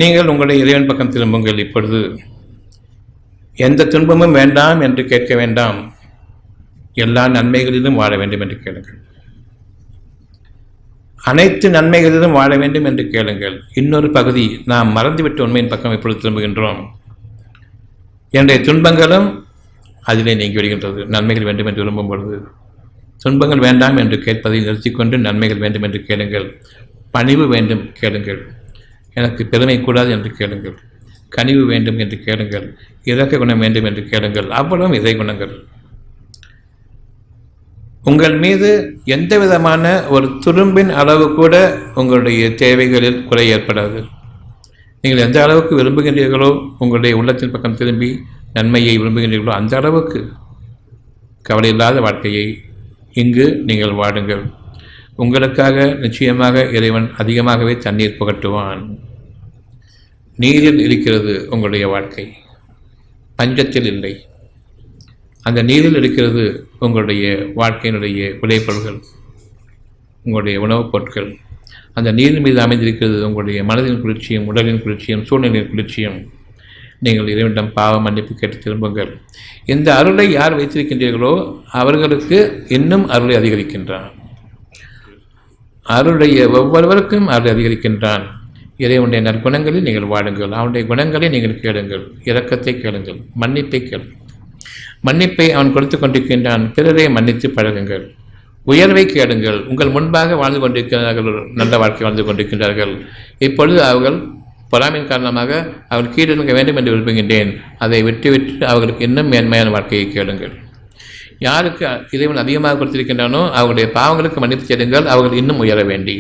நீங்கள் உங்களுடைய இறைவன் பக்கம் திரும்புங்கள். இப்பொழுது எந்த துன்பமும் வேண்டாம் என்று கேட்க வேண்டாம், எல்லா நன்மைகளிலும் வாழ வேண்டும் என்று கேளுங்கள். அனைத்து நன்மைகளிலும் வாழ வேண்டும் என்று கேளுங்கள். இன்னொரு பகுதி, நாம் மறந்துவிட்ட உண்மையின் பக்கம் இப்பொழுது திரும்புகின்றோம். என்னுடைய துன்பங்களும் அதிலே நீங்கி விடுகின்றது. நன்மைகள் வேண்டும் என்று விரும்பும் பொழுது துன்பங்கள் வேண்டாம் என்று கேட்பதை நிறுத்திக்கொண்டு நன்மைகள் வேண்டும் என்று கேளுங்கள். பணிவு வேண்டும் கேளுங்கள். எனக்கு பெருமை கூடாது என்று கேளுங்கள். கனிவு வேண்டும் என்று கேளுங்கள். இரக்க குணம் வேண்டும் என்று கேளுங்கள். அவ்வளவும் இறை குணங்கள். உங்கள் மீது எந்த விதமான ஒரு துரும்பின் அளவு கூட உங்களுடைய தேவைகளில் குறை ஏற்படாது. நீங்கள் எந்த அளவுக்கு விரும்புகின்றீர்களோ, உங்களுடைய உள்ளத்தின் பக்கம் திரும்பி நன்மையை விரும்புகின்றீர்களோ, அந்த அளவுக்கு கவலை இல்லாத வாழ்க்கையை இங்கு நீங்கள் வாடுங்கள். உங்களுக்காக நிச்சயமாக இறைவன் அதிகமாகவே தண்ணீர் புகட்டுவான். நீரில் இருக்கிறது உங்களுடைய வாழ்க்கை, பஞ்சத்தில் இல்லை. அந்த நீரில் இருக்கிறது உங்களுடைய வாழ்க்கையினுடைய விளைபொருள்கள், உங்களுடைய உணவுப் பொருட்கள். அந்த நீரின் மீது அமைந்திருக்கிறது உங்களுடைய மனதின் குளிர்ச்சியும், உடலின் குளிர்ச்சியும், சூழ்நிலையின் குளிர்ச்சியும். நீங்கள் இறைவனிடம் பாவ மன்னிப்பு கேட்டு திரும்புங்கள். இந்த அருளை யார் வைத்திருக்கின்றீர்களோ அவர்களுக்கு இன்னும் அருளை அதிகரிக்கின்றான். அருளுடைய ஒவ்வொருவருக்கும் அருளை அதிகரிக்கின்றான். இறைவனுடைய நற்குணங்களில் நீங்கள் வாடுங்கள். அவனுடைய குணங்களை நீங்கள் கேளுங்கள். இரக்கத்தை கேளுங்கள். மன்னிப்பை கேளுங்கள். மன்னிப்பை அவன் கொடுத்து கொண்டிருக்கின்றான். பிறரை மன்னித்து பழகுங்கள். உயர்வை கேளுங்கள். உங்கள் முன்பாக வாழ்ந்து கொண்டிருக்கிறார்கள், நல்ல வாழ்க்கை வாழ்ந்து கொண்டிருக்கின்றார்கள். இப்பொழுது அவர்கள் பொறாமையின் காரணமாக அவர்கள் கீழிறங்க வேண்டும் என்று விரும்புகின்றேன். அதை விட்டுவிட்டு அவர்களுக்கு இன்னும் மேன்மையான வாழ்க்கையை கேளுங்கள். யாருக்கு இறைவன் அதிகமாக கொடுத்திருக்கின்றானோ அவர்களுடைய பாவங்களுக்கு மன்னித்து செல்லுங்கள். அவர்கள் இன்னும் உயர வேண்டி.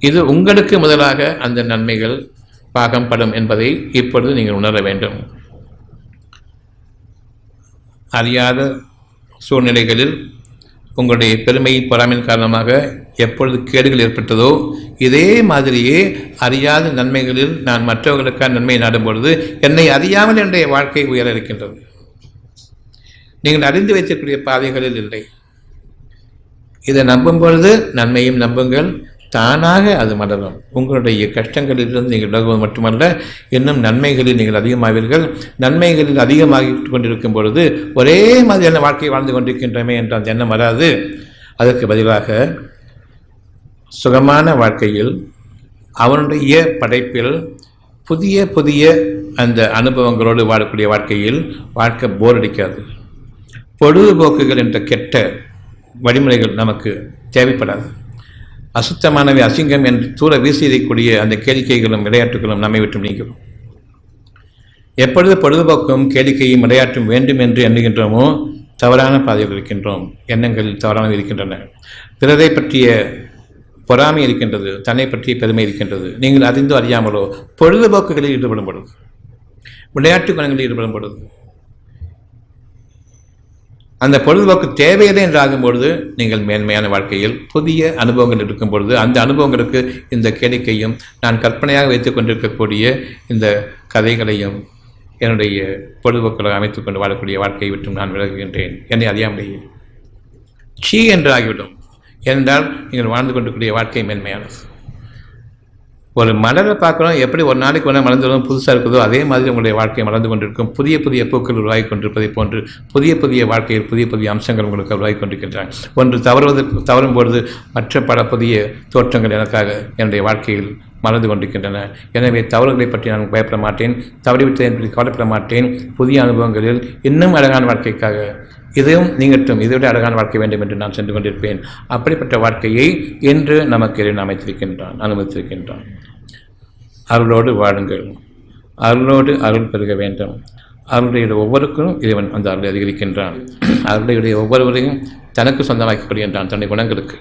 இது உங்களுக்கு முதலாக அந்த நன்மைகள் பாகம்படும் என்பதை இப்பொழுது நீங்கள் உணர வேண்டும். அறியாத சூழ்நிலைகளில் உங்களுடைய பெருமையின் பொறாமையின் காரணமாக எப்பொழுது கேடுகள் ஏற்பட்டதோ, இதே மாதிரியே அறியாத நன்மைகளில் நான் மற்றவர்களுக்கான நன்மையை நாடும் பொழுது என்னை அறியாமல் என்னுடைய வாழ்க்கை உயர இருக்கின்றது. நீங்கள் அறிந்து வைத்திருக்கக்கூடிய பாதைகளில் இல்லை. இதை நம்பும் பொழுது நன்மையும் நம்புங்கள். தானாக அது மலரும். உங்களுடைய கஷ்டங்களிலிருந்து நீங்கள் விலகுவது மட்டுமல்ல, இன்னும் நன்மைகளில் நீங்கள் அதிகமாவீர்கள். நன்மைகளில் அதிகமாகி கொண்டிருக்கும் பொழுது ஒரே மாதிரியான வாழ்க்கையை வாழ்ந்து கொண்டிருக்கின்றமே என்ற அந்த எண்ணம் வராது. அதற்கு பதிலாக சுகமான வாழ்க்கையில், அவனுடைய படைப்பில் புதிய புதிய அந்த அனுபவங்களோடு வாழக்கூடிய வாழ்க்கையில் வாழ்க்கை போர் அடிக்காது. பொழுதுபோக்குகள் என்ற கெட்ட வழிமுறைகள் நமக்கு தேவைப்படாது. அசுத்தமானவை, அசிங்கம் என்று தூர வீசியக்கூடிய அந்த கேளிக்கைகளும் விளையாட்டுகளும் நம்மை விட்டு நீங்கும். எப்பொழுது பொழுதுபோக்கும் கேளிக்கையும் விளையாட்டும் வேண்டும் என்று எண்ணுகின்றோமோ தவறான பாதையில் இருக்கின்றோம். எண்ணங்களில் தவறானவை இருக்கின்றன. பிறரை பற்றிய பொறாமை இருக்கின்றது, தன்னை பற்றிய பெருமை இருக்கின்றது. நீங்கள் அறிந்தோ அறியாமலோ பொழுதுபோக்குகளில் ஈடுபடும் பொழுது, விளையாட்டு குணங்களில் ஈடுபடும் பொழுது, அந்த பொழுதுபோக்கு தேவையில்லை என்று ஆகும்பொழுது நீங்கள் மேன்மையான வாழ்க்கையில் புதிய அனுபவங்கள் இருக்கும் பொழுது, அந்த அனுபவங்களுக்கு இந்த கேளிக்கையும் நான் கற்பனையாக வைத்துக் கொண்டிருக்கக்கூடிய இந்த கதைகளையும் என்னுடைய பொழுதுபோக்குகளை அமைத்துக் கொண்டு வாழக்கூடிய வாழ்க்கையை விட்டு நான் விலகுகின்றேன். என்னை அறியாமலேயே சீ என்று ஆகிவிடும். ஏனென்றால் நீங்கள் வாழ்ந்து கொண்டிருக்கூடிய வாழ்க்கை மேன்மையானது. ஒரு மலரை பார்க்கணும், எப்படி ஒரு நாளைக்கு ஒன்றா மலர்ந்துடும் புதுசாக இருக்குதோ அதே மாதிரி உங்களுடைய வாழ்க்கையை மலர்ந்து கொண்டிருக்கும். புதிய புதிய பூக்கள் உருவாகி கொண்டிருப்பதை போன்று புதிய புதிய வாழ்க்கையில் புதிய புதிய அம்சங்கள் உங்களுக்கு உருவாகி கொண்டிருக்கின்றன. ஒன்று தவறும் பொழுது மற்ற பல புதிய தோற்றங்கள் எனக்காக என்னுடைய வாழ்க்கையில் மலர்ந்து கொண்டிருக்கின்றன. எனவே தவறுகளை பற்றி நான் பயப்பட மாட்டேன், தவறிவிட்டதை பற்றி கவலைப்பட மாட்டேன். புதிய அனுபவங்களில் இன்னும் அழகான வாழ்க்கைக்காக இதையும் நீங்கட்டும், இதை விட அழகான வாழ்க்கை வேண்டும் என்று நான் சென்று கொண்டிருப்பேன். அப்படிப்பட்ட வாழ்க்கையை இன்று நமக்கு இறைவன் அமைத்திருக்கின்றான், அனுமதித்திருக்கின்றான். அருளோடு வாழுங்கள். அருளோடு அருள் பெருக வேண்டும். அருளுடைய ஒவ்வொருக்கும் இறைவன் அந்த அருளை அதிகரிக்கின்றான். அருளுடைய ஒவ்வொருவரையும் தனக்கு சொந்தமாக்கிக் கொள்கின்றான், தன்னுடைய குணங்களுக்கு.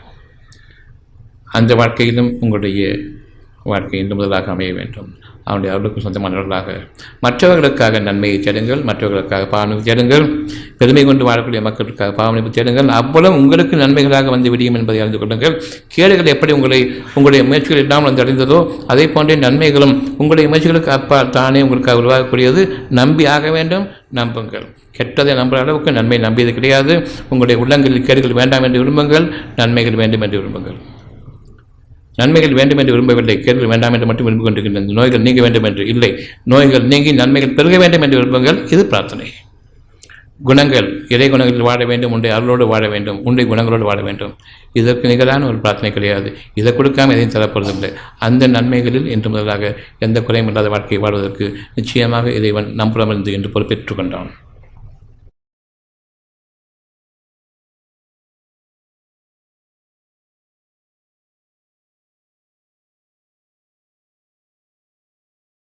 அந்த வாழ்க்கையிலும் உங்களுடைய வாழ்க்கை இன்று முதலாக அமைய வேண்டும். அவனுடைய அருளுக்கு சொந்தமானவர்களாக மற்றவர்களுக்காக நன்மையை தேடுங்கள், மற்றவர்களுக்காக பாவனை தேடுங்கள். பெருமை கொண்டு வாழக்கூடிய மக்களுக்காக பாவனை தேடுங்கள். அவ்வளவு உங்களுக்கு நன்மைகளாக வந்து விடியும் என்பதை அறிந்து கொள்ளுங்கள். கேடுகள் எப்படி உங்களுடைய முயற்சிகள் இல்லாமல் வந்து அடைந்ததோ அதே போன்றே நன்மைகளும் உங்களுடைய முயற்சிகளுக்கு அப்பா தானே உங்களுக்காக உருவாகக்கூடியது. நம்பி ஆக வேண்டும். நம்புங்கள். கெட்டதை நம்புகிற அளவுக்கு நன்மை நம்பியது கிடையாது. உங்களுடைய உள்ளங்களில் கேடுகள் வேண்டாம் என்று விரும்புங்கள், நன்மைகள் வேண்டும் என்று விரும்புங்கள். நன்மைகள் வேண்டும் என்று விரும்பவில்லை, கேடுகள் வேண்டாம் என்று மட்டும் விரும்பிக் கொண்டிருக்கின்றன. நோய்கள் நீங்க வேண்டும் என்று இல்லை, நோய்கள் நீங்கி நன்மைகள் பெருக வேண்டும் என்று விரும்புங்கள். இது பிரார்த்தனை. குணங்கள், இறை குணங்களில் வாழ வேண்டும், உன்னுடைய அருளோடு வாழ வேண்டும், உன்னுடைய குணங்களோடு வாழ வேண்டும். இதற்கு நிகரான ஒரு பிரார்த்தனை கிடையாது. இதை கொடுக்காமல் எதையும் தரப்போவதில்லை. அந்த நன்மைகளில் இன்று முதலாக எந்த குறையும் இல்லாத வாழ்க்கையை வாழ்வதற்கு நிச்சயமாக இறைவன் நம்புறமிருந்து என்று பொறுப்பேற்றுக் கொண்டான்.